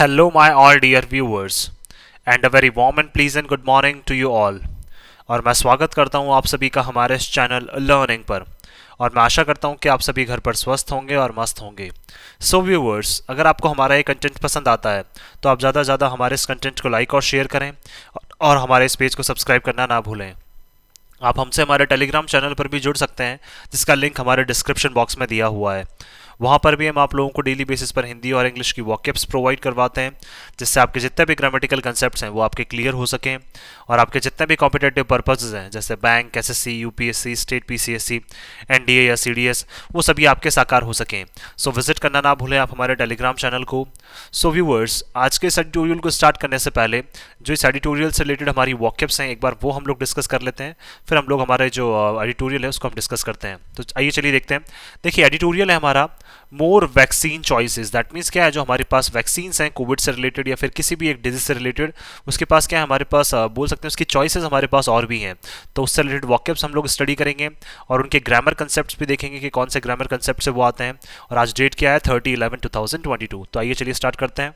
Hello, my all dear viewers, and a very warm and pleasant good morning to you all. और मैं स्वागत करता हूं आप सभी का हमारे इस चैनल लर्निंग पर। और मैं आशा करता हूं कि आप सभी घर पर स्वस्थ होंगे और मस्त होंगे। सो व्यूअर्स, अगर आपको हमारा ये कंटेंट पसंद आता है तो आप ज़्यादा से ज़्यादा हमारे इस कंटेंट को लाइक और शेयर करें और हमारे इस पेज को सब्सक्राइब करना ना भूलें। आप हमसे हमारे टेलीग्राम चैनल पर भी जुड़ सकते हैं, जिसका लिंक हमारे डिस्क्रिप्शन बॉक्स में दिया हुआ है। वहाँ पर भी हम आप लोगों को डेली बेसिस पर हिंदी और इंग्लिश की वॉकैब्स प्रोवाइड करवाते हैं, जिससे आपके जितने भी ग्रामेटिकल कंसेप्ट्स हैं वो आपके क्लियर हो सकें और आपके जितने भी कॉम्पिटेटिव पर्पसेस हैं जैसे bank, SSC, UPSC, state PCSC, NDA या सीडीएस, वो सभी आपके साकार हो सकें। सो विजिट करना ना भूलें आप हमारे टेलीग्राम चैनल को। सो व्यूअर्स, आज के इस एडिटोरियल को स्टार्ट करने से पहले जो इस एडिटोरियल से रिलेटेड हमारी वॉकैब्स हैं एक बार वो हम लोग डिस्कस कर लेते हैं, फिर हम लोग हमारे जो एडिटोरियल है उसको हम डिस्कस करते हैं। तो आइए चलिए देखते हैं। देखिए, एडिटोरियल है हमारा मोर वैक्सीन चॉइसेस। दैट मीन्स क्या है, जो हमारे पास वैक्सीन्स हैं कोविड से रिलेटेड या फिर किसी भी एक डिजीज से रिलेटेड, उसके पास क्या है, हमारे पास बोल सकते हैं उसकी चॉइसेस हमारे पास और भी हैं। तो उससे रिलेटेड वॉकैब्स हम लोग स्टडी करेंगे और उनके ग्रामर कंसेप्ट्स भी देखेंगे कि कौन से ग्रामर कंसेप्ट से वो आते हैं। और आज डेट क्या है, 30/11/2022। तो आइए चलिए स्टार्ट करते हैं।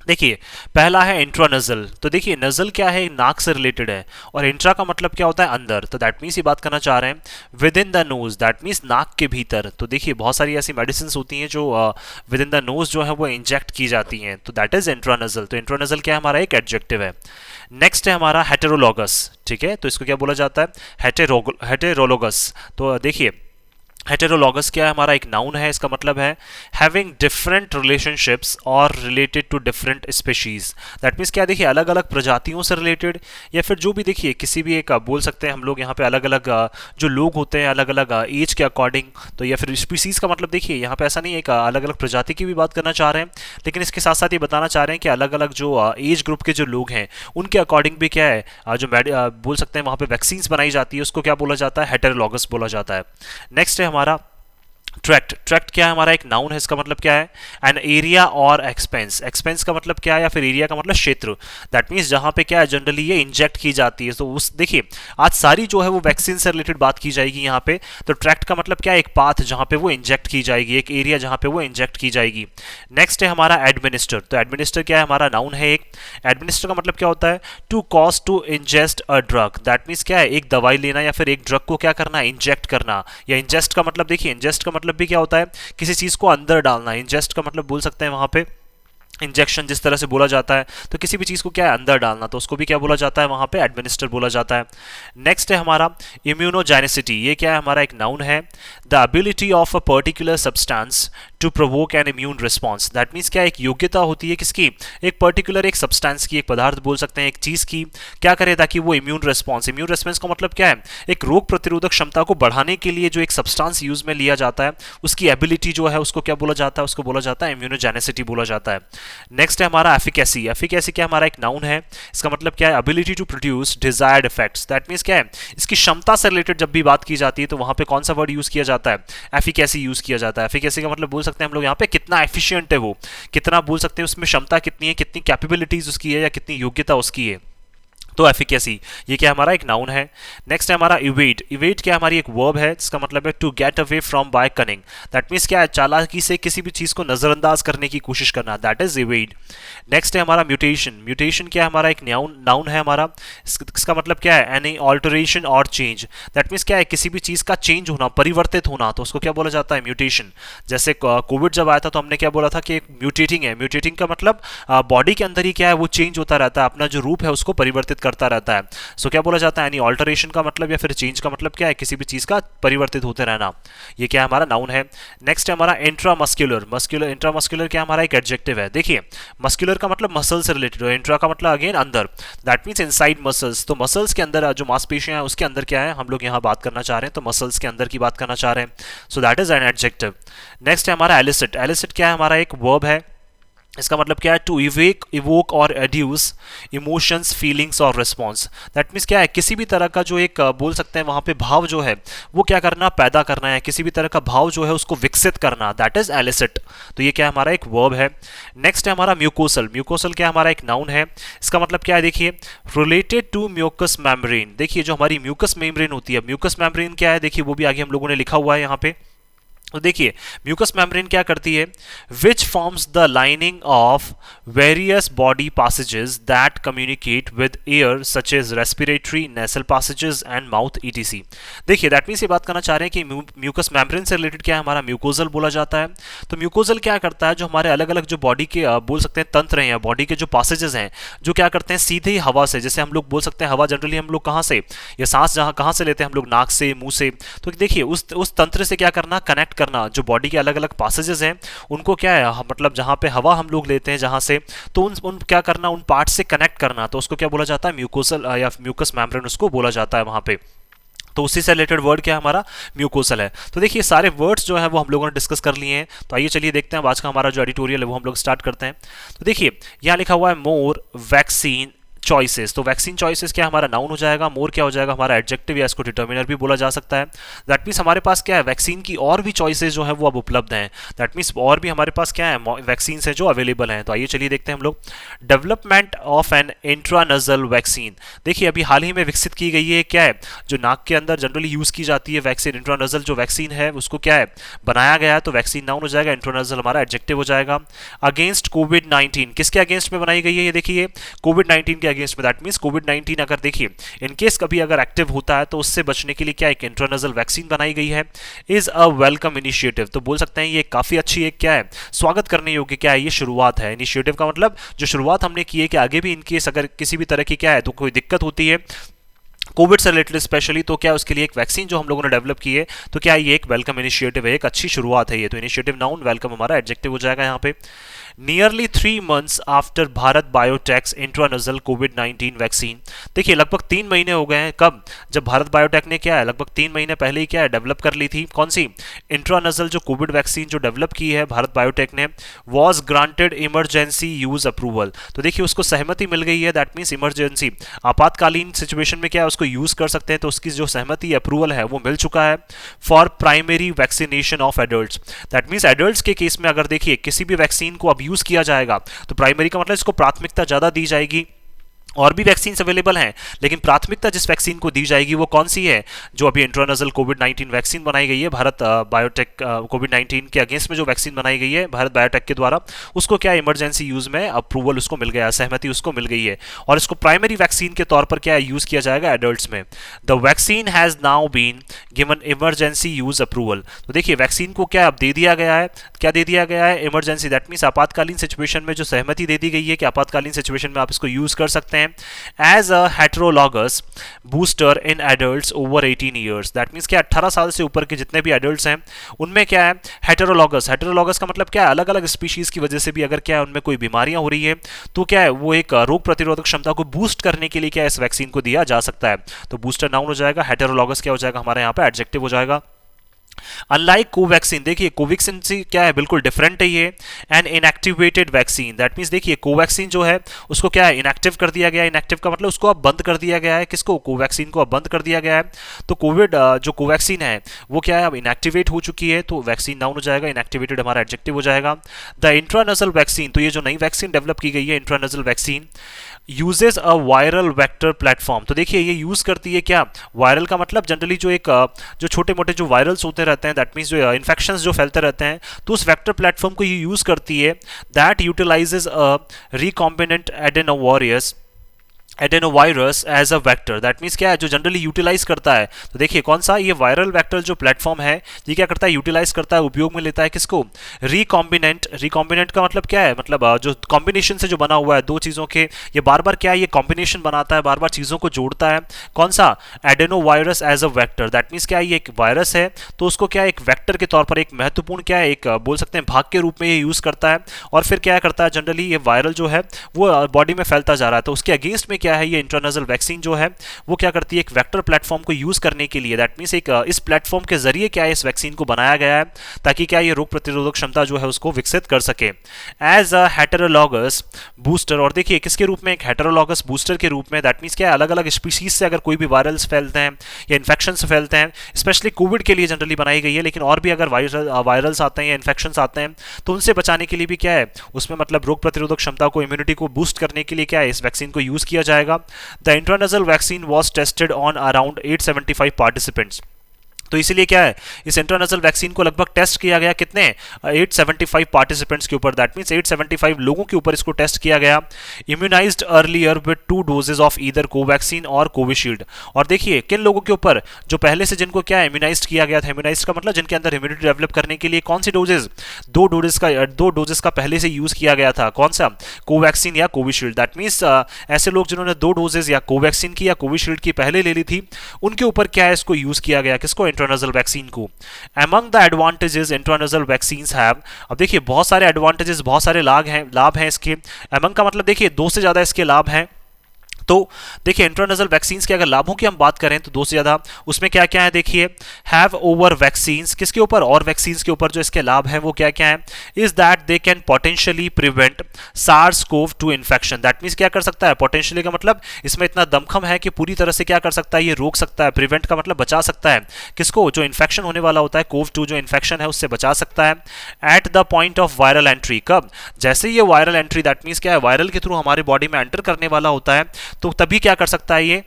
देखिए, पहला है इंट्रानजल। तो देखिए, नजल क्या है, नाक से रिलेटेड है, और इंट्रा का मतलब क्या होता है, अंदर। तो दैट मीन्स ये बात करना चाह रहे हैं with in the nose, that means नाक के भीतर। तो देखिए, बहुत सारी ऐसी मेडिसिन होती हैं जो विद इन द नोज जो है वो इंजेक्ट की जाती हैं। तो दैट इज इंट्रानजल। तो इंट्रानजल क्या है, हमारा एक एडजेक्टिव है। नेक्स्ट है हमारा हेटेरोलॉगस। ठीक है, तो इसको क्या बोला जाता है, हेटेरोलॉगस। तो देखिए, हेटेरोलॉगस क्या है, हमारा एक नाउन है। इसका मतलब है हैविंग डिफरेंट रिलेशनशिप्स और related to different species. That means क्या है, देखिए, अलग अलग प्रजातियों से रिलेटेड या फिर जो भी, देखिए, किसी भी एक बोल सकते हैं हम लोग यहाँ पे अलग अलग जो लोग होते हैं अलग अलग एज के अकॉर्डिंग। तो या फिर स्पीसीज का मतलब, देखिए, यहाँ पे ऐसा नहीं है एक अलग अलग प्रजाति की भी बात करना चाह रहे हैं, लेकिन इसके साथ साथ ये बताना चाह रहे हैं कि अलग अलग जो एज ग्रुप के जो लोग हैं उनके अकॉर्डिंग भी क्या है, जो बोल सकते हैं वहाँ पे वैक्सीन्स बनाई जाती है उसको क्या बोला जाता है, हेटेरोलॉगस बोला जाता है। नेक्स्ट है हमारा ट्रैक्ट। ट्रैक्ट क्या है, हमारा एक नाउन है। इसका मतलब क्या है, एन एरिया और एक्सपेंस। एक्सपेंस का मतलब क्या है, या फिर एरिया का मतलब क्षेत्र। दैट मीन्स जहां पे क्या है, जनरली ये इंजेक्ट की जाती है। तो उस, देखिए, आज सारी जो है वो वैक्सीन से रिलेटेड बात की जाएगी यहाँ पे। तो ट्रैक्ट का मतलब क्या है, एक पाथ जहां पे वो इंजेक्ट की जाएगी, एक एरिया जहां पे वो इंजेक्ट की जाएगी। नेक्स्ट है हमारा एडमिनिस्टर। तो एडमिनिस्टर क्या है, हमारा नाउन है एक। एडमिनिस्टर का मतलब क्या होता है, to cause to ingest a drug. That means क्या है, एक दवाई लेना या फिर एक ड्रग को क्या करना, इंजेक्ट करना। या इंजेस्ट का मतलब, देखिए, इंजेस्ट का मतलब भी क्या होता है, किसी चीज को अंदर डालना। इंजेस्ट का मतलब बोल सकते हैं वहां पे इंजेक्शन जिस तरह से बोला जाता है, तो किसी भी चीज को क्या है, अंदर डालना, तो उसको भी क्या बोला जाता है, वहां पे एडमिनिस्टर बोला जाता है। नेक्स्ट है हमारा इम्यूनोजेनिसिटी। ये क्या है, हमारा एक नाउन है। The ability of a particular substance to provoke an immune response. That means क्या, एक योग्यता होती है किसकी, एक पर्टिकुलर एक सब्सटेंस की, एक पदार्थ बोल सकते हैं, एक चीज की, क्या करे ताकि वो इम्यून रिस्पॉन्स। इम्यून रिस्पॉन्स का मतलब क्या है, एक रोग प्रतिरोधक क्षमता को बढ़ाने के लिए जो एक सब्सटेंस यूज में लिया जाता है उसकी एबिलिटी जो है उसको क्या बोला जाता है, उसको बोला जाता है इम्यूनोजेनिसिटी बोला जाता है। नेक्स्ट है हमारा एफिकेसी। एफिकेसी क्या, हमारा एक नाउन है। इसका मतलब क्या है, ability to produce desired effects. That means क्या है, इसकी क्षमता से रिलेटेड जब भी बात की जाती है तो वहां पे कौन सा वर्ड यूज किया जाता है, एफिकेसी यूज किया जाता है। एफिकेसी का मतलब बोल सकते हैं हम लोग यहाँ पे कितना एफिशिएंट है वो, कितना बोल सकते हैं उसमें क्षमता कितनी है, कितनी कैपेबिलिटीज उसकी है या कितनी योग्यता उसकी है। तो एफिकेसी, ये क्या हमारा एक नाउन है। नेक्स्ट है हमारा इवेट। इवेट क्या, हमारी एक वर्ब है जिसका मतलब है to get away from by cunning. That means क्या है, चालाकी से किसी भी चीज को नजरअंदाज करने की कोशिश करना। That is इवेट। नेक्स्ट है हमारा म्यूटेशन। म्यूटेशन क्या है, हमारा एक नाउन है हमारा। इसका मतलब क्या है, एनी ऑल्टरेशन और चेंज। दैट मीन्स क्या है, किसी भी चीज का चेंज होना, परिवर्तित होना, तो उसको क्या बोला जाता है, म्यूटेशन। जैसे कोविड जब आया था तो हमने क्या बोला था कि एक म्यूटेटिंग है। म्यूटेटिंग का मतलब बॉडी के अंदर ही क्या है, वो चेंज होता रहता है, अपना जो रूप है उसको परिवर्तित करता रहता है। सो क्या बोला जाता है, यानी ऑल्टरेशन का मतलब या फिर चेंज का मतलब क्या है, किसी भी चीज का परिवर्तित होते रहना। ये क्या हमारा नाउन है। नेक्स्ट है हमारा इंट्रामस्कुलर। मस्कुलर, इंट्रामस्कुलर क्या हमारा एक एडजेक्टिव है। देखिए, मस्कुलर का मतलब मसल से रिलेटेड है, इंट्रा का मतलब अगेन अंदर। That means inside muscles. तो मसल्स के अंदर जो मांसपेशियां हैं उसके अंदर क्या है, हम लोग यहाँ बात करना चाह रहे हैं, तो मसल्स के अंदर की बात करना चाह रहे हैं। So that is an adjective. Next है हमारा एलिसिट। एलिसिट क्या है, हमारा एक वर्ब है। इसका मतलब क्या है, टू इवोक और एड्यूस इमोशंस, फीलिंग्स और रिस्पॉन्स। दैट मीन्स क्या है, किसी भी तरह का जो एक बोल सकते हैं वहां पे भाव जो है वो क्या करना, पैदा करना है, किसी भी तरह का भाव जो है उसको विकसित करना। That is elicit. तो ये क्या हमारा एक वर्ब है। नेक्स्ट है हमारा म्यूकोसल। म्यूकोसल क्या हमारा एक नाउन है। इसका मतलब क्या है, देखिए, रिलेटेड टू म्यूकस मेम्ब्रेन। देखिए, जो हमारी म्यूकस मेम्ब्रेन होती है, म्यूकस मेम्ब्रेन क्या है, देखिए वो भी आगे हम लोगों ने लिखा हुआ है यहाँ पे। तो देखिए म्यूकस मेम्ब्रेन क्या करती है, which forms the lining of various body passages that communicate with air such as respiratory nasal passages and mouth ETC. देखिए दैट मीन्स ये बात करना चाह रहे हैं कि म्यूकस मेम्ब्रेन से रिलेटेड क्या है, हमारा म्यूकोजल बोला जाता है। तो म्यूकोजल क्या करता है, जो हमारे अलग अलग जो बॉडी के बोल सकते हैं तंत्र हैं या बॉडी के जो passages हैं, जो क्या करते हैं सीधे ही हवा से, जैसे हम लोग बोल सकते हैं हवा जनरली हम लोग कहाँ से या सांस जहाँ कहाँ से लेते हैं हम लोग, नाक से, मुंह से। तो देखिए उस तंत्र से क्या करना, कनेक्ट करना जो बॉडी के अलग अलग पासेजेस हैं उनको क्या है, मतलब जहाँ पे हवा हम लोग लेते हैं जहाँ से, तो उन क्या करना, उन पार्ट से कनेक्ट करना, तो उसको क्या बोला जाता है, म्यूकोसल या म्यूकस मेम्ब्रेन उसको बोला जाता है वहाँ पे। तो उसी से रिलेटेड वर्ड क्या है हमारा, म्यूकोसल है। तो देखिए सारे वर्ड्स जो है वो हम लोगों ने डिस्कस कर लिए हैं। तो आइए चलिए देखते हैं आज का हमारा जो एडिटोरियल है वो हम लोग स्टार्ट करते हैं। तो देखिए यहाँ लिखा हुआ है मोर वैक्सीन चॉइसेस। तो वैक्सीन चॉइसेस क्या हमारा नाउन हो जाएगा, मोर क्या हो जाएगा हमारा एडजेक्टिव या इसको डिटर्मिनर भी बोला जा सकता है। दैट मीन्स हमारे पास क्या है, वैक्सीन की और भी चॉइसेस जो है वो अब उपलब्ध हैं। दैट मीन्स और भी हमारे पास क्या है, वैक्सीन है जो अवेलेबल हैं। तो आइए चलिए देखते हैं हम लोग। Development of an intranasal vaccine. देखिए अभी हाल ही में विकसित की गई है, क्या है, जो नाक के अंदर जनरली यूज की जाती है वैक्सीन, इंट्रानजल जो वैक्सीन है उसको क्या है बनाया गया है। तो वैक्सीन नाउन हो जाएगा, इंट्रानजल हमारा एडजेक्टिव हो जाएगा। अगेंस्ट कोविड-19, किसके अगेंस्ट में बनाई गई है, ये देखिए कोविड-19 के अगेंस्ट में। दैट मीन्स कोविड-19 अगर देखिए इन केस कभी अगर एक्टिव होता है तो उससे बचने के लिए क्या एक इंट्रानजल वैक्सीन बनाई गई है। Is a welcome initiative. तो बोल सकते हैं ये काफी अच्छी एक क्या है, स्वागत करने योग्य क्या है, ये शुरुआत है। इनिशिएटिव का मतलब जो शुरुआत हमने की है कि आगे भी इन केस अगर किसी भी तरह की क्या है तो कोई दिक्कत होती है कोविड से रिलेटेड स्पेशली, तो क्या उसके लिए एक वैक्सीन जो हम लोगों ने डेवलप की है, तो क्या ये एक वेलकम इनिशिएटिव है, एक अच्छी शुरुआत है ये। तो इनिशिएटिव नाउन, वेलकम हमारा एडजेक्टिव हो जाएगा यहाँ पे। Nearly 3 months after Bharat biotech's intranasal कोविड-19 वैक्सीन। देखिए लगभग 3 महीने हो गए हैं, कब, जब भारत बायोटेक ने क्या है लगभग 3 महीने पहले ही क्या है डेवलप कर ली थी, कौन सी, इंट्रानजल जो कोविड वैक्सीन जो डेवलप की है भारत बायोटेक ने, was granted emergency use approval. तो देखिए उसको सहमति मिल गई है, दैट मीन्स इमरजेंसी आपातकालीन सिचुएशन में क्या है उसको यूज कर सकते हैं, तो उसकी जो सहमति अप्रूवल है वो मिल चुका है। For primary vaccination of adults. That means adults के केस में अगर देखिए किसी भी वैक्सीन को अब यूज किया जाएगा तो प्राइमरी का मतलब इसको प्राथमिकता ज्यादा दी जाएगी। और भी वैक्सीन अवेलेबल हैं लेकिन प्राथमिकता जिस वैक्सीन को दी जाएगी वो कौन सी है, जो अभी इंट्रानजल कोविड-19 वैक्सीन बनाई गई है भारत बायोटेक कोविड-19 के अगेंस्ट में जो वैक्सीन बनाई गई है भारत बायोटेक के द्वारा, उसको क्या इमरजेंसी यूज में अप्रूवल उसको मिल गया, सहमति उसको मिल गई है और इसको प्राइमरी वैक्सीन के तौर पर क्या यूज किया जाएगा एडल्ट्स में। The vaccine has now been given emergency use approval. तो देखिए वैक्सीन को क्या अब दे दिया गया है, क्या दे दिया गया है, इमरजेंसी। दैट मीन्स आपातकालीन सिचुएशन में जो सहमति दे दी गई है कि आपातकालीन सिचुएशन में आप इसको यूज कर सकते हैं as a heterologous booster in adults over 18 years. That means क्या 18 साल से ऊपर के जितने भी एडल्ट्स हैं उनमें क्या है हेटेरोलॉगस। हेटेरोलॉगस का मतलब क्या है, अलग अलग स्पीशीज की वजह से भी अगर क्या है उनमें कोई बीमारियां हो रही है तो क्या है वो एक रोग प्रतिरोधक क्षमता को बूस्ट करने के लिए क्या इस वैक्सीन को दिया जा सकता है। तो बूस्टर नाउन हो जाएगा, हेटेरोलॉगस क्या हो जाएगा हमारे यहाँ पे एडजेक्टिव हो जाएगा। अनलाइक कोवैक्सीन, देखिए कोवैक्सीन से क्या है बिल्कुल डिफरेंट है ये, an inactivated vaccine. That means देखिए कोवैक्सीन जो है उसको क्या है इनएक्टिव कर दिया गया है। इनएक्टिव का मतलब उसको अब बंद कर दिया गया है, किसको, कोवैक्सीन को अब बंद कर दिया गया है। तो कोविड जो कोवैक्सीन है वो क्या है अब इनएक्टिवेट हो चुकी है, तो वैक्सीन नाउन हो जाएगा, इनएक्टिवेटेड हमारा एडजेक्टिव हो जाएगा। द इंट्रानजल वैक्सीन, तो ये जो नई वैक्सीन डेवलप की गई है intranasal vaccine, uses a viral vector platform. तो देखिए ये यूज करती है क्या, वायरल का मतलब जनरली जो एक जो छोटे मोटे जो वायरल्स होते रहते हैं, दैट मीन्स जो इन्फेक्शंस जो फैलते रहते हैं, तो उस वेक्टर प्लेटफॉर्म को ये यूज करती है। That utilises a recombinant adenovirus as a vector. That means क्या है जो जनरली यूटिलाइज करता है, तो देखिए कौन सा, ये वायरल वेक्टर जो प्लेटफॉर्म है ये क्या करता है यूटिलाइज करता है, उपयोग में लेता है किसको, रिकॉम्बिनेंट। रिकॉम्बिनेंट का मतलब क्या है, मतलब जो कॉम्बिनेशन से जो बना हुआ है दो चीजों के, ये बार बार क्या है ये कॉम्बिनेशन बनाता है, बार बार चीजों को जोड़ता है। कौन सा, adenovirus as a vector. That means क्या है ये एक वायरस है तो उसको क्या एक वेक्टर के तौर पर एक महत्वपूर्ण क्या है एक बोल सकते हैं भाग के रूप में ये यूज करता है और फिर क्या करता है जनरली ये वायरल जो है वो बॉडी में फैलता जा रहा है। तो उसके अगेंस्ट में क्या है ये इंट्रानजल वैक्सीन जो है वो क्या करती है एक वेक्टर प्लेटफॉर्म को यूज करने के लिए। दैट मींस एक इस प्लेटफॉर्म के जरिए क्या है इस वैक्सीन को बनाया गया है ताकि क्या ये रोग प्रतिरोधक क्षमता जो है उसको विकसित कर सके एज अ हेटेरोलॉगस बूस्टर। और देखिए किसके रूप में, एक हेटेरोलॉगस बूस्टर के रूप में। दैट मींस क्या है अलग अलग स्पीशीज से अगर कोई भी वायरल्स फैलते हैं या इन्फेक्शंस फैलते हैं, स्पेशली कोविड के लिए जनरली बनाई गई है, लेकिन और भी अगर वायरल्स आते हैं या इन्फेक्शंस आते हैं तो उनसे बचाने के लिए भी क्या है उसमें मतलब रोग प्रतिरोधक क्षमता को, इम्यूनिटी को बूस्ट करने के लिए क्या है इस वैक्सीन को यूज किया जाएगा। The intranasal vaccine was tested on around 875 participants. तो इसीलिए क्या है, इस इंट्रानेशनल वैक्सीन को लगभग टेस्ट किया गया कितने 875 पार्टिसिपेंट्स के ऊपर, दैट मींस 875 लोगों के ऊपर इसको टेस्ट किया गया, immunised earlier with 2 doses of either Covaxin और कोविशील्ड। और देखिए किन लोगों के ऊपर, जो पहले से जिनको क्या इम्यूनाइज्ड किया गया था, इम्यूनाइज्ड का मतलब जिनके अंदर इम्यूनिटी डेवलप करने के लिए कौन सी डोजेज, 2 डोजेज का पहले से यूज किया गया था, कौन सा, कोवैक्सीन या कोविशील्ड। दैट मींस ऐसे लोग जिन्होंने 2 डोजेज या कोवैक्सीन की या कोविशील्ड की पहले ले ली थी, उनके ऊपर क्या है इसको यूज किया गया, किसको, इंट्रानेशनल वैक्सीन को। Among the advantages international vaccines have, अब देखिए बहुत सारे एडवांटेजेस, बहुत सारे लाभ हैं इसके। अमंग का मतलब देखिए 2 से ज्यादा इसके लाभ हैं। तो देखिए इंट्रानेशनल वैक्सीन्स के अगर लाभों की हम बात करें तो 2 से ज्यादा, उसमें क्या क्या है देखिए, हैव ओवर वैक्सीन्स, किसके ऊपर, और वैक्सीन्स के ऊपर जो इसके लाभ हैं वो क्या क्या है, is that they can potentially prevent SARS-CoV-2 infection. That means क्या कर सकता है, पोटेंशियली का मतलब इसमें इतना दमखम है कि पूरी तरह से क्या कर सकता है, ये रोक सकता है, प्रिवेंट का मतलब बचा सकता है, किसको, जो इन्फेक्शन होने वाला होता है CoV-2 जो इन्फेक्शन है उससे बचा सकता है। At the point of viral entry, कब, जैसे ये वायरल एंट्री, दैट मींस क्या है, वायरल के थ्रू हमारे बॉडी में एंटर करने वाला होता है, तो तभी क्या कर सकता है, ये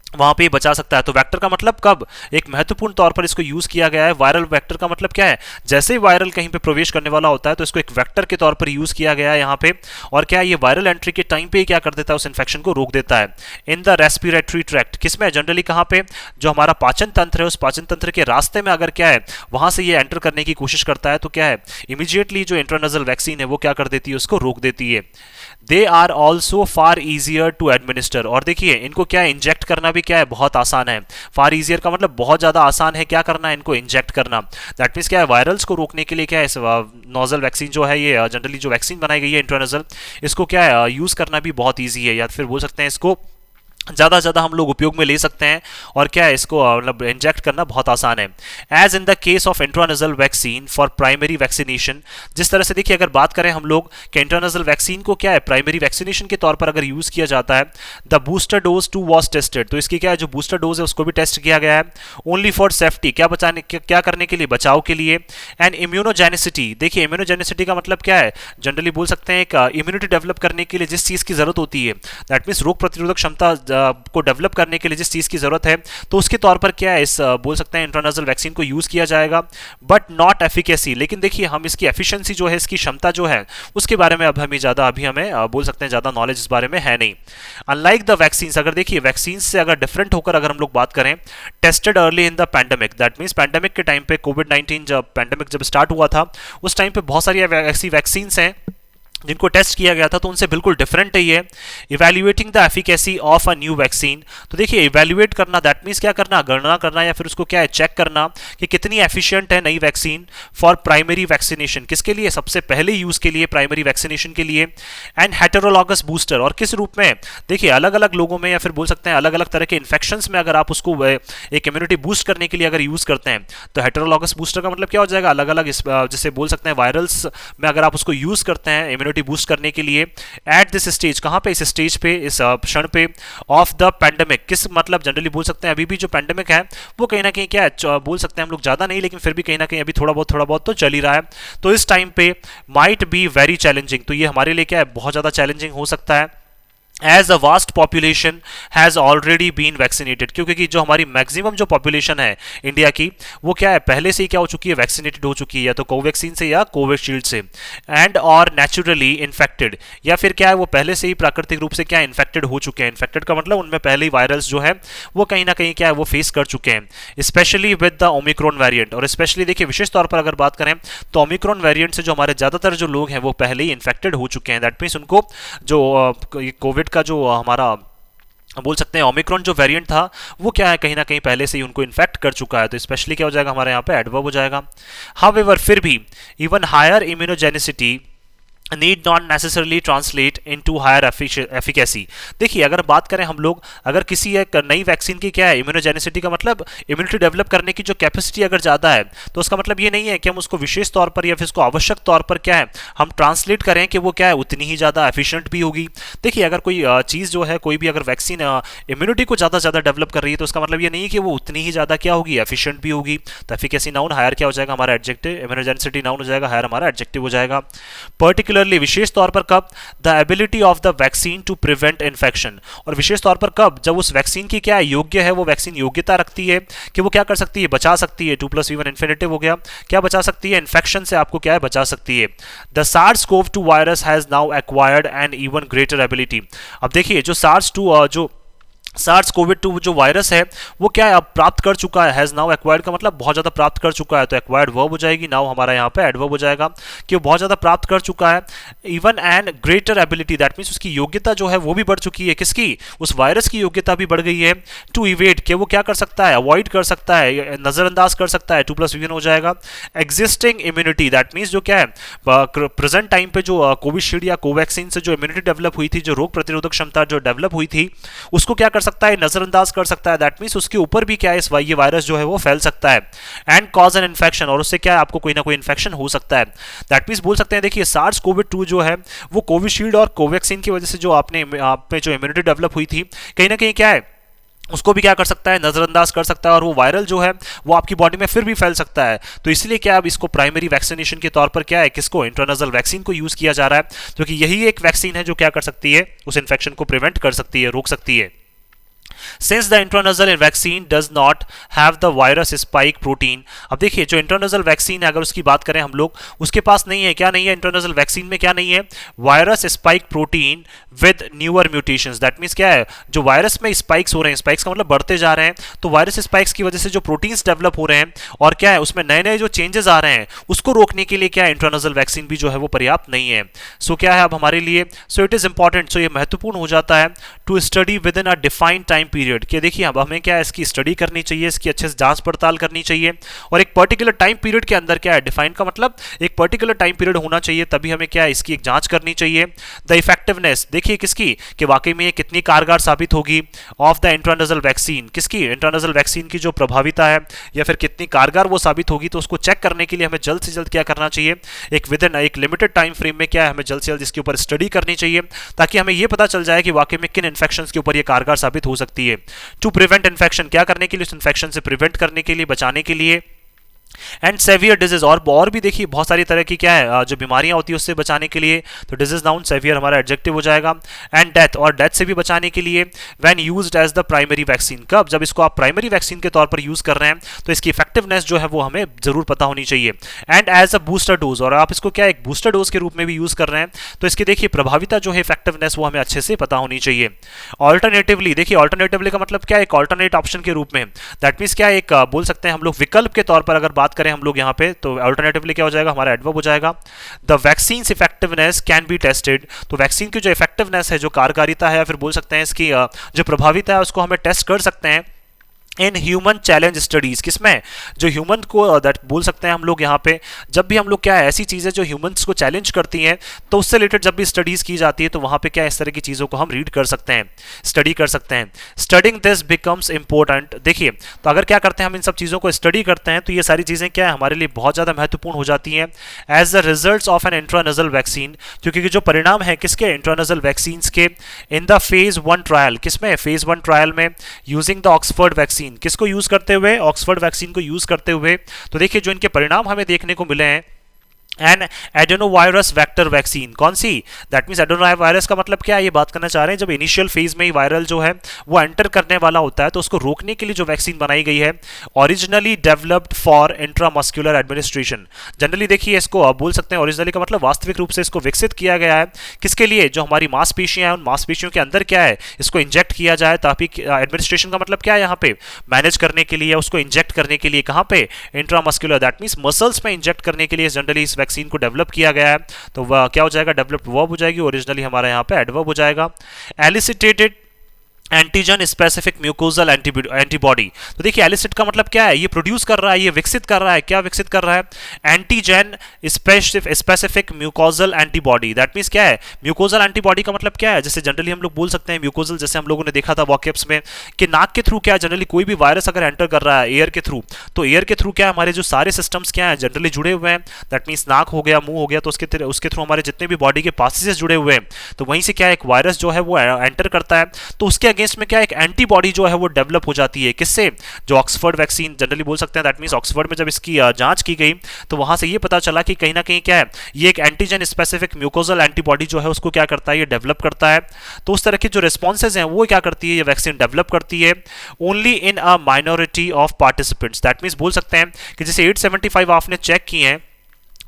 वहां पे बचा सकता है। तो वेक्टर का मतलब कब, एक महत्वपूर्ण तौर पर इसको यूज किया गया है। वायरल वेक्टर का मतलब क्या है, जैसे ही वायरल कहीं पे प्रवेश करने वाला होता है तो इसको एक वेक्टर के तौर पर यूज किया गया है यहाँ पे, और क्या ये वायरल एंट्री के टाइम पे क्या कर देता है, उस इन्फेक्शन को रोक देता है। इन द रेस्पिरेटरी ट्रैक्ट, किसमें, जनरली कहाँ पे, जो हमारा पाचन तंत्र है उस पाचन तंत्र के रास्ते में अगर क्या है वहां से ये एंटर करने की कोशिश करता है तो क्या है, इमीडिएटली जो इंट्रानेशनल वैक्सीन है वो क्या कर देती है, उसको रोक देती है। They are also far easier to administer, और देखिए इनको क्या है, इंजेक्ट करना भी क्या है, बहुत आसान है। फार इजियर का मतलब बहुत ज्यादा आसान है क्या करना है, इनको इंजेक्ट करना। दैट मीन्स क्या है, वायरल्स को रोकने के लिए क्या है, नोजल वैक्सीन जो है, ये जनरली जो वैक्सीन बनाई गई है इंट्रानेशनल, इसको क्या है यूज करना भी बहुत ईजी है, या फिर बोल सकते हैं इसको ज़्यादा से ज़्यादा हम लोग उपयोग में ले सकते हैं, और क्या है इसको मतलब इंजेक्ट करना बहुत आसान है। As in the case of international vaccine for primary vaccination, जिस तरह से देखिए अगर बात करें हम लोग कि इंट्रानेशनल वैक्सीन को क्या है प्राइमरी वैक्सीनेशन के तौर पर अगर यूज़ किया जाता है, the booster dose 2 was tested, तो इसकी क्या है जो बूस्टर डोज है उसको भी टेस्ट किया गया है। ओनली फॉर सेफ्टी, क्या बचाने, क्या करने के लिए, बचाव के लिए। एंड इम्यूनोजेनिसिटी, देखिए इम्यूनोजेनिसिटी का मतलब क्या है, जनरली बोल सकते हैं एक इम्यूनिटी डेवलप करने के लिए जिस चीज़ की जरूरत होती है, दैट मीन्स रोग प्रतिरोधक क्षमता को डेवलप करने के लिए जिस चीज की जरूरत है, तो उसके तौर पर क्या है इस बोल सकते हैं इंट्रानेशनल वैक्सीन को यूज किया जाएगा। बट नॉट एफिकेसी, लेकिन देखिए हम इसकी एफिशिएंसी जो है, इसकी क्षमता जो है उसके बारे में अब हमें ज्यादा बोल सकते हैं ज्यादा नॉलेज इस बारे में है नहीं। अनलाइक द वैक्सीन, अगर देखिए वैक्सीन से अगर डिफरेंट होकर अगर हम लोग बात करें, tested early in the pandemic, that means pandemic के टाइम पे कोविड-19 जब पैंडेमिक जब स्टार्ट हुआ था उस टाइम पे बहुत सारी ऐसी वैक्सीन हैं जिनको टेस्ट किया गया था, तो उनसे बिल्कुल डिफरेंट है ये। Evaluating the efficacy of a new vaccine, तो देखिए इवैल्यूएट करना, दैट मीन्स क्या करना, गणना करना या फिर उसको क्या है चेक करना कि कितनी एफिशिएंट है नई वैक्सीन फॉर प्राइमरी वैक्सीनेशन, किसके लिए, सबसे पहले यूज के लिए, प्राइमरी वैक्सीनेशन के लिए। एंड हेटेरोलॉगस बूस्टर, और किस रूप में, देखिए अलग अलग लोगों में या फिर बोल सकते हैं अलग अलग तरह के इन्फेक्शंस में अगर आप उसको एक इम्यूनिटी बूस्ट करने के लिए अगर यूज करते हैं, तो हेटेरोलॉगस बूस्टर का मतलब क्या हो जाएगा, अलग अलग जैसे बोल सकते हैं वायरल्स में अगर आप उसको यूज करते हैं इम्यूनिटी बूस्ट करने के लिए। एट दिस स्टेज, कहां पे, इस स्टेज पे, इस क्षण पे, ऑफ द पैंडेमिक, किस मतलब जनरली बोल सकते हैं अभी भी जो पैंडेमिक है वो कहीं ना कहीं क्या है बोल सकते हैं हम लोग ज्यादा नहीं लेकिन फिर भी कहीं ना कहीं अभी थोड़ा बहुत तो चल ही रहा है। तो इस टाइम पे माइट बी वेरी चैलेंजिंग, तो ये हमारे लिए क्या है बहुत ज्यादा चैलेंजिंग हो सकता है। As a vast population has already been vaccinated, क्योंकि जो हमारी मैक्सिमम जो पॉपुलेशन है इंडिया की वो क्या है पहले से ही क्या हो चुकी है, वैक्सीनेटेड हो चुकी है, या तो कोवैक्सीन से या कोविशील्ड से। एंड और नेचुरली इन्फेक्टेड, या फिर क्या है वो पहले से ही प्राकृतिक रूप से क्या इन्फेक्टेड हो चुके हैं। इन्फेक्टेड का मतलब उनमें पहले ही वायरस जो है वो कहीं ना कहीं क्या है वो फेस कर चुके हैं, specially with the Omicron variant. और स्पेशली देखिए विशेष तौर पर अगर बात करें तो ओमिक्रॉन वेरिएंट से जो हमारे ज्यादातर जो लोग हैं वो पहले ही इन्फेक्टेड हो चुके हैं। दैट मीन्स उनको जो कोविड का जो हमारा बोल सकते हैं ओमिक्रॉन जो वेरिएंट था वो क्या है कहीं ना कहीं पहले से ही उनको इन्फेक्ट कर चुका है, तो स्पेशली क्या हो जाएगा हमारे यहाँ पे एडवर्ब हो जाएगा। हाउएवर, फिर भी even higher immunogenicity need not necessarily translate into higher efficacy. देखिए अगर बात करें हम लोग, अगर किसी एक नई वैक्सीन की क्या है इम्यूनोजेनिसिटी का मतलब इम्यूनिटी डेवलप करने की जो कैपेसिटी अगर ज़्यादा है, तो उसका मतलब ये नहीं है कि हम उसको विशेष तौर पर या फिर उसको आवश्यक तौर पर क्या है हम ट्रांसलेट करें कि वो क्या है उतनी ही ज़्यादा एफिशिएंट भी होगी। देखिए अगर कोई चीज़ जो है कोई भी अगर वैक्सीन इम्यूनिटी को ज़्यादा डेवलप कर रही है तो उसका मतलब ये नहीं है कि वो उतनी ही ज़्यादा क्या होगी एफिशिएंट भी होगी। तो एफिकेसी नाउन, हायर क्या हो जाएगा हमारा एडजेक्टिव, इम्यूनोजेनिसिटी नाउन हो जाएगा, हायर हमारा एडजेक्टिव हो जाएगा। पर्टिकुलर पर्टिकुलरली विशेष तौर पर कब, the ability of the vaccine to prevent infection, और विशेष तौर पर कब, जब उस वैक्सीन की क्या योग्य है, वो वैक्सीन योग्यता रखती है कि वो क्या कर सकती है, बचा सकती है, 2+V1 इन्फिनेटिव हो गया, क्या बचा सकती है, इन्फेक्शन से आपको क्या है, बचा सकती है। The SARS-CoV-2 virus has now acquired an even greater ability. अब देखिए जो SARS-CoV-2 जो वायरस है वो क्या है, अब प्राप्त कर चुका है, हैज नाउ एक्वायर्ड का मतलब बहुत ज्यादा प्राप्त कर चुका है, तो एक्वायर्ड वर्ब हो जाएगी, नाउ हमारा यहाँ पे एडवर्ब हो जाएगा कि वो बहुत ज्यादा प्राप्त कर चुका है। Even an greater ability, that means उसकी योग्यता जो है वो भी बढ़ चुकी है, किसकी, उस वायरस की योग्यता भी बढ़ गई है। टू इवेड, कि वो क्या कर सकता है, अवॉइड कर सकता है, नजरअंदाज कर सकता है, 2+V1 हो जाएगा। एग्जिस्टिंग इम्यूनिटी, दैट मींस जो क्या है प्रेजेंट टाइम पे जो कोविशील्ड या कोवैक्सीन से जो इम्यूनिटी डेवलप हुई थी, जो रोग प्रतिरोधक क्षमता जो डेवलप हुई थी, उसको क्या कर सकता है, नजरअंदाज कर सकता है, दैट मींस उसके ऊपर भी क्या है, ये वायरस जो है वो फैल सकता है। एंड कॉज एन इन्फेक्शन, और उससे क्या है, आपको कोई ना कोई इन्फेक्शन हो सकता है। दैट मींस बोल सकते हैं, देखिए SARS-CoV-2 जो है वो कोविशील्ड और कोवैक्सीन की वजह से जो आप में जो इम्यूनिटी डेवलप हुई थी, कहीं ना कहीं क्या है, उसको भी क्या कर सकता है, नजरअंदाज कर सकता है, और वो वायरल जो है वो आपकी बॉडी में फिर भी फैल सकता है। तो इसलिए क्या अब इसको प्राइमरी वैक्सीनेशन के तौर पर क्या है, किसको, इंट्रानजल वैक्सीन को यूज किया जा रहा है, क्योंकि यही एक वैक्सीन है जो क्या कर सकती है, उस इन्फेक्शन को प्रिवेंट कर सकती है, रोक सकती है। Since the intranasal vaccine does not have the virus spike protein, अब देखिए जो इंट्रानजल वैक्सीन है, अगर उसकी बात करें हम लोग, उसके पास नहीं है, क्या नहीं है, इंट्रानजल वैक्सीन में क्या नहीं है, virus spike protein with newer mutations. That means क्या है, जो वायरस में स्पाइक्स हो रहे हैं, स्पाइक्स का मतलब बढ़ते जा रहे हैं, तो वायरस स्पाइक्स की वजह से जो प्रोटीन्स डेवलप हो रहे हैं और क्या है उसमें नए नए जो चेंजेस आ रहे हैं, उसको रोकने के लिए क्या है, इंट्रानजल वैक्सीन भी जो है वो पर्याप्त नहीं है। सो क्या है अब हमारे लिए, so it is important, so ये महत्वपूर्ण हो जाता है to study within a defined time period, कि देखिए अब हमें क्या है, इसकी स्टडी करनी चाहिए, इसकी अच्छे से जांच पड़ताल करनी चाहिए, और एक पर्टिकुलर टाइम पीरियड के अंदर क्या है, डिफाइन का मतलब एक पर्टिकुलर टाइम पीरियड होना चाहिए, तभी हमें क्या है, इसकी एक जांच करनी चाहिए। द इफेक्टिवनेस, देखिए किसकी, कि वाकई में ये कितनी कारगर साबित होगी, ऑफ द इंट्रानजल वैक्सीन, किसकी, इंट्रानजल वैक्सीन की जो प्रभाविता है या फिर कितनी कारगर वो साबित होगी, तो उसको चेक करने के लिए हमें जल्द से जल्द क्या करना चाहिए, एक विद इन एक लिमिटेड टाइम फ्रेम में क्या है, हमें जल्द से जल्द इसके ऊपर स्टडी करनी चाहिए, ताकि हमें ये पता चल जाए कि वाकई में किन इन्फेक्शंस के ऊपर ये कारगर साबित हो सकती है। टू प्रिवेंट इन्फेक्शन, क्या करने के लिए, उस इन्फेक्शन से प्रिवेंट करने के लिए, बचाने के लिए। एंड सेवियर डिजीज, और भी देखिए बहुत सारी तरह की क्या है जो बीमारियां होती है उससे बचाने के लिए, तो डिजीज नाउन, सेवियर हमारा एडजेक्टिव हो जाएगा। एंड डेथ, और डेथ से भी बचाने के लिए। When used as the primary vaccine, कब, जब इसको आप प्राइमरी वैक्सीन के तौर पर यूज कर रहे हैं, तो इसकी इफेक्टिवनेस जो है वो हमें जरूर पता होनी चाहिए। And as a booster dose, और आप इसको क्या एक बूस्टर डोज के रूप में भी यूज कर रहे हैं, तो इसकी देखिए प्रभाविता जो है, इफेक्टिवनेस, वो हमें अच्छे से पता होनी चाहिए। ऑल्टरनेटिवली, देखिए ऑल्टरनेटिवली का मतलब क्या है, एक ऑल्टरनेट ऑप्शन के रूप में, दैट मींस क्या एक बोल सकते हैं हम लोग विकल्प के तौर पर अगर बात करें हम लोग यहाँ पे, तो अल्टरनेटिवली क्या हो जाएगा, हमारा एडवर्ब हो जाएगा। The vaccine effectiveness can be tested, तो वैक्सीन की जो इफेक्टिवनेस है, जो कारकारिता है, या फिर बोल सकते हैं इसकी जो प्रभाविता है, उसको हमें टेस्ट कर सकते हैं इन ह्यूमन चैलेंज स्टडीज, किसमें, जो ह्यूमन को दैट बोल सकते हैं हम लोग यहाँ पे, जब भी हम लोग क्या है ऐसी चीजें जो ह्यूमंस को चैलेंज करती हैं, तो उससे रिलेटेड जब भी स्टडीज की जाती है, तो वहां पे क्या इस तरह की चीजों को हम रीड कर सकते हैं, स्टडी कर सकते हैं। स्टडिंग दिस बिकम्स इंपॉर्टेंट, देखिए तो अगर क्या करते हैं हम इन सब चीजों को स्टडी करते हैं, तो ये सारी चीजें क्या है हमारे लिए बहुत ज्यादा महत्वपूर्ण हो जाती हैं as the result of an intranasal vaccine, क्योंकि जो परिणाम है किसके, इंट्रानजल वैक्सीन के, इन द फेज 1 ट्रायल, किसमें, फेज 1 ट्रायल में, यूजिंग द ऑक्सफोर्ड वैक्सीन, किसको यूज करते हुए, ऑक्सफोर्ड वैक्सीन को यूज करते हुए, तो देखिए जो इनके परिणाम हमें देखने को मिले हैं, एन एडेनोवायरस वेक्टर वैक्सीन, कौन सी, दैट मींस एडेनोवायरस का मतलब क्या है, ये बात करना चाह रहे हैं जब इनिशियल फेज में ही वायरल जो है वो एंटर करने वाला होता है, तो उसको रोकने के लिए जो वैक्सीन बनाई गई है, originally developed for intramuscular administration, generally देखिए इसको आप बोल सकते हैं ओरिजिनली का मतलब वास्तविक रूप से इसको विकसित किया गया है, किसके लिए, जो हमारी मांसपेशियां हैं, उन मांसपेशियों के अंदर क्या है, इसको इंजेक्ट किया जाए, ताकि एडमिनिस्ट्रेशन का मतलब क्या है यहाँ पे, मैनेज करने के लिए, उसको इंजेक्ट करने के लिए, कहाँ पे, इंट्रामस्कुलर, दैट मींस मसल्स में इंजेक्ट करने के लिए जनरली इस वैक्सीन को डेवलप किया गया है, तो वह क्या हो जाएगा, डेवलप्ड वर्ब हो जाएगी, ओरिजिनली हमारा यहाँ पे एडवर्ब हो जाएगा। एलिसिटेटेड एंटीजन स्पेसिफिक म्यूकोजल एंटीबॉडी, तो देखिए एलिसिट का मतलब क्या है, ये प्रोड्यूस कर रहा है, ये विकसित कर रहा है, क्या विकसित कर रहा है, antigen specific mucosal antibody, that means क्या है, म्यूकोजल एंटीबॉडी का मतलब क्या है, जैसे जनरली हम लोग बोल सकते हैं म्यूकोजल, जैसे हम लोगों ने देखा था वॉकअप्स में कि नाक के थ्रू क्या जनरली कोई भी वायरस अगर एंटर कर रहा है एयर के थ्रू, तो एयर के थ्रू क्या हमारे जो सारे सिस्टम्स क्या है जनरली जुड़े हुए हैं, दैट मींस नाक हो गया, मुंह हो गया, तो उसके थ्रू हमारे जितने भी बॉडी के पासेजेस जुड़े हुए हैं, तो वहीं से क्या एक वायरस जो है वो एंटर करता है, तो उसके अगेंस्ट में क्या एक एंटीबॉडी जो है वो डेवलप हो जाती है। किससे? जो ऑक्सफर्ड वैक्सीन जनरली बोल सकते हैं, दैट मींस ऑक्सफर्ड में जब इसकी जांच की गई तो वहां से ये पता चला कि कहीं ना कहीं क्या है, ये एक एंटीजन स्पेसिफिक म्यूकोजल एंटीबॉडी जो है उसको क्या करता है, ये डेवलप करता है। तो उस तरह के जो रिस्पॉन्सेज हैं वो क्या करती है, ये वैक्सीन डेवलप करती है only in a minority of participants. That means बोल सकते हैं कि जैसे 875 आपने चेक किए हैं,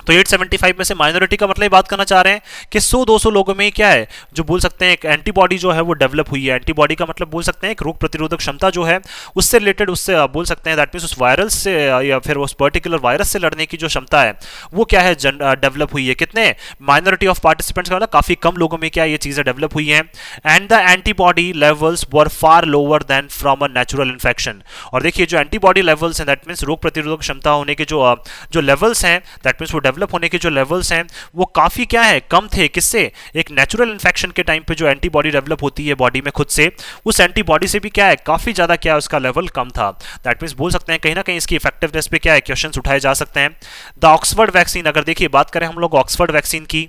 तो 875 में से माइनॉरिटी का मतलब बात करना चाह रहे हैं कि 100-200 लोगों में क्या है, जो बोल सकते हैं एक एंटीबॉडी जो है वो डेवलप हुई है। एंटीबॉडी का मतलब बोल सकते हैं एक रोग प्रतिरोधक क्षमता जो है उससे रिलेटेड, उससे बोल सकते हैं दैट मींस उस वायरस से या फिर उस पर्टिकुलर वायरस से लड़ने की जो क्षमता है वो क्या है, डेवलप हुई है। कितने? माइनॉरिटी ऑफ पार्टिसिपेंट्स का मतलब काफी कम लोगों में क्या ये चीजें डेवलप हुई हैं। And the antibody levels were far lower than from a natural infection. और देखिए जो एंटीबॉडी लेवल्स हैं, दैट मींस रोग प्रतिरोधक क्षमता होने के जो लेवल्स हैं, दैट मींस वो डेवलप होने के जो लेवल्स हैं वो काफी क्या है, कम थे। किससे? एक नेचुरल इन्फेक्शन के टाइम पे जो एंटीबॉडी डेवलप होती है बॉडी में खुद से, उस एंटीबॉडी से भी क्या है, काफी ज्यादा क्या है, उसका लेवल कम था। दैट मींस बोल सकते हैं कहीं ना कहीं इसकी इफेक्टिवनेस पे क्या है, क्वेश्चंस उठाए जा सकते हैं। द ऑक्सफर्ड वैक्सीन, अगर देखिए बात करें हम लोग ऑक्सफर्ड वैक्सीन की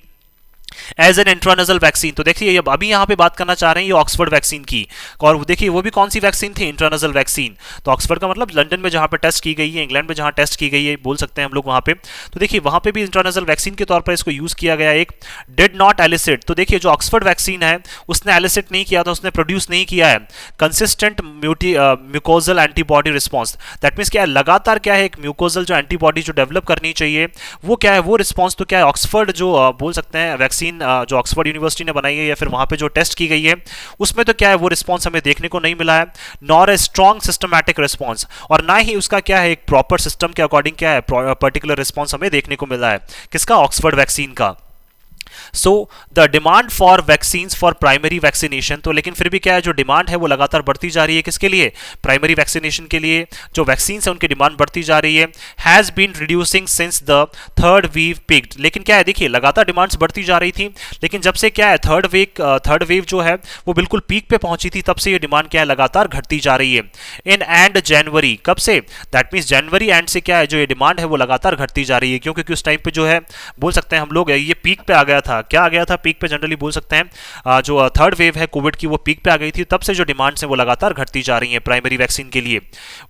एज एन इंट्रानजल वैक्सीन, तो देखिए अभी यहाँ पे बात करना चाह रहे हैं ये ऑक्सफर्ड वैक्सीन की। और देखिए वो भी कौन सी वैक्सीन थी, इंट्रानजल वैक्सीन। तो ऑक्सफर्ड का मतलब लंदन में जहाँ पे टेस्ट की गई है, इंग्लैंड में जहाँ टेस्ट की गई है, बोल सकते हैं हम लोग वहाँ पे। तो देखिए वहाँ पे भी इंट्रानजल वैक्सीन के तौर पर इसको यूज किया गया। एक डिड नॉट एलिसिट, तो देखिए जो ऑक्सफर्ड वैक्सीन है उसने एलिसिट नहीं किया था, उसने प्रोड्यूस नहीं किया है consistent mucosal antibody response. That means क्या है, लगातार क्या है एक म्यूकोजल जो एंटीबॉडी जो डेवलप करनी चाहिए वो क्या है, वो रिस्पॉन्स तो क्या है ऑक्सफर्ड जो बोल सकते हैं वैक्सीन जो ऑक्सफर्ड यूनिवर्सिटी ने बनाई है या फिर वहां पे जो टेस्ट की गई है उसमें तो क्या है वो रिस्पॉन्स हमें देखने को नहीं मिला है। Nor a strong systematic response, और ना ही उसका क्या है एक प्रॉपर सिस्टम के अकॉर्डिंग क्या है पर्टिकुलर रिस्पॉन्स हमें देखने को मिला है। किसका? ऑक्सफर्ड वैक्सीन का। So the demand for vaccines for primary vaccination, तो लेकिन फिर भी क्या है जो डिमांड है वो लगातार बढ़ती जा रही है। किसके लिए? प्राइमरी वैक्सीनेशन के लिए जो वैक्सीन्स है उनकी डिमांड बढ़ती जा रही है। Has been reducing since the third wave peaked, लेकिन क्या है देखिए लगातार डिमांड्स बढ़ती जा रही थी, लेकिन जब से क्या है थर्ड वेव जो है वो बिल्कुल पीक पे पहुंची थी तब से ये डिमांड क्या है लगातार घटती जा रही है। इन एंड जनवरी, कब से? दैट मींस जनवरी एंड से क्या है जो ये डिमांड है वो लगातार घटती जा रही है, क्योंकि उस टाइम पे जो है बोल सकते हैं हम लोग ये पीक पे आ गया था। क्या आ गया था? पीक पे जनरली बोल सकते हैं जो थर्ड वेव है कोविड की वो पीक पे आ गई थी, तब से जो डिमांड्स हैं वो लगातार घटती जा रही हैं प्राइमरी वैक्सीन के लिए।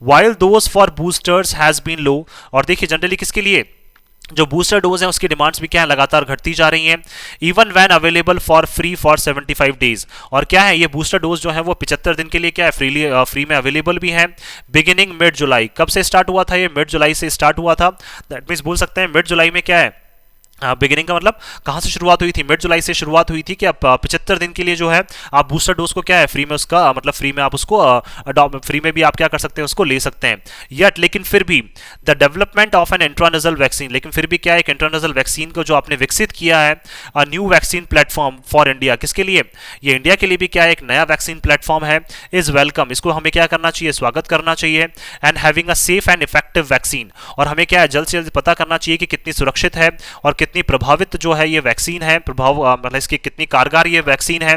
While those for boosters has been low, और देखिए जनरली किसके लिए जो बूस्टर डोज है उसकी डिमांड्स भी क्या है लगातार घटती जा रही हैं। Even when available for free for 75 days, और क्या है ये बूस्टर डोज जो है वो 75 दिन के लिए क्या है फ्री में अवेलेबल भी है। बिगिनिंग मिड जुलाई, कब से स्टार्ट हुआ था ये? मिड जुलाई से स्टार्ट हुआ था। दैट मींस बोल सकते हैं मिड जुलाई में क्या है बिगिनिंग का मतलब कहां से शुरुआत हुई थी? मिड जुलाई से शुरुआत हुई थी कि आप 75 दिन के लिए जो है आप बूस्टर डोज को क्या है फ्री में उसका मतलब फ्री में आप उसको फ्री में भी आप क्या कर सकते हैं उसको ले सकते हैं। यट लेकिन फिर भी the development of an intranasal vaccine, लेकिन फिर भी क्या है एक इंट्रानजल वैक्सीन को जो आपने विकसित किया है a new vaccine platform for India, किसके लिए? ये इंडिया के लिए भी क्या है एक नया वैक्सीन प्लेटफॉर्म है। इज वेलकम, इसको हमें क्या करना चाहिए? स्वागत करना चाहिए। And having a safe and effective vaccine, और हमें क्या है जल्द से जल्द पता करना चाहिए कि कितनी सुरक्षित है और कितनी प्रभावित जो है ये वैक्सीन है, प्रभाव मतलब इसकी कितनी कारगर ये वैक्सीन है।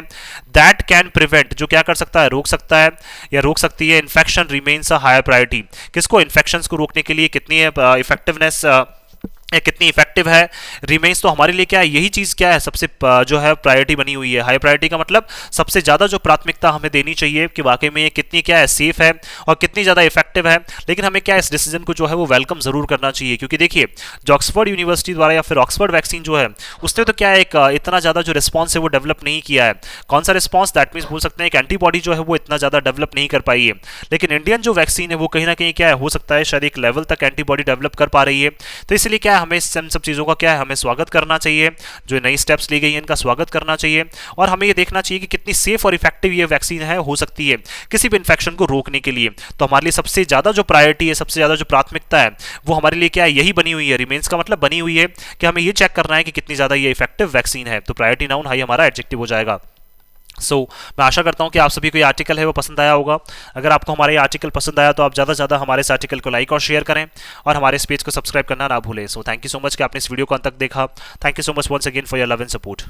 दैट कैन प्रिवेंट, जो क्या कर सकता है? रोक सकता है या रोक सकती है। Infection remains a higher priority, किसको? इन्फेक्शंस को रोकने के लिए कितनी इफेक्टिवनेस कितनी इफेक्टिव है। रिमेन्स, तो हमारे लिए क्या है यही चीज क्या है सबसे जो है प्रायोरिटी बनी हुई है। हाई प्रायोरिटी का मतलब सबसे ज्यादा जो प्राथमिकता हमें देनी चाहिए कि वाकई में ये कितनी क्या है सेफ है और कितनी ज्यादा इफेक्टिव है। लेकिन हमें क्या है इस डिसीजन को जो है वो वेलकम जरूर करना चाहिए, क्योंकि देखिए जो ऑक्सफर्ड यूनिवर्सिटी द्वारा या फिर ऑक्सफर्ड वैक्सीन जो है उसने तो क्या है एक इतना ज्यादा जो रिस्पॉन्स है वो डेवलप नहीं किया है। कौन सा रिस्पॉन्स? दैट मीन्स बोल सकते हैं एक एंटीबॉडी जो है वो इतना ज्यादा डेवलप नहीं कर पाई है। लेकिन इंडियन जो वैक्सीन है वो कहीं ना कहीं क्या है हो सकता है शायद एक लेवल तक एंटीबॉडी डेवलप कर पा रही है। तो इसलिए क्या है हमें इन सब चीजों का क्या है हमें स्वागत करना चाहिए। जो नई स्टेप्स ली गई हैं इनका स्वागत करना चाहिए, और हमें ये देखना चाहिए कि कितनी सेफ और इफेक्टिव ये वैक्सीन है हो सकती है किसी भी इन्फेक्शन को रोकने के लिए। तो हमारे लिए सबसे ज्यादा जो प्रायोरिटी है, सबसे ज्यादा जो प्राथमिकता है वो हमारे लिए क्या है यही बनी हुई है। रिमेन्स का मतलब बनी हुई है कि हमें ये चेक करना है कि कितनी ज्यादा ये इफेक्टिव वैक्सीन है। तो प्रायोरिटी नाउन हाई हमारा एडजेक्टिव हो जाएगा। मैं आशा करता हूं कि आप सभी को ये आर्टिकल है वो पसंद आया होगा। अगर आपको हमारा ये आर्टिकल पसंद आया तो आप ज़्यादा से ज़्यादा हमारे इस आर्टिकल को लाइक और शेयर करें और हमारे इस पेज को सब्सक्राइब करना ना भूलें। थैंक यू सो मच कि आपने इस वीडियो को अंत तक देखा। Thank you so much once again for your love and support.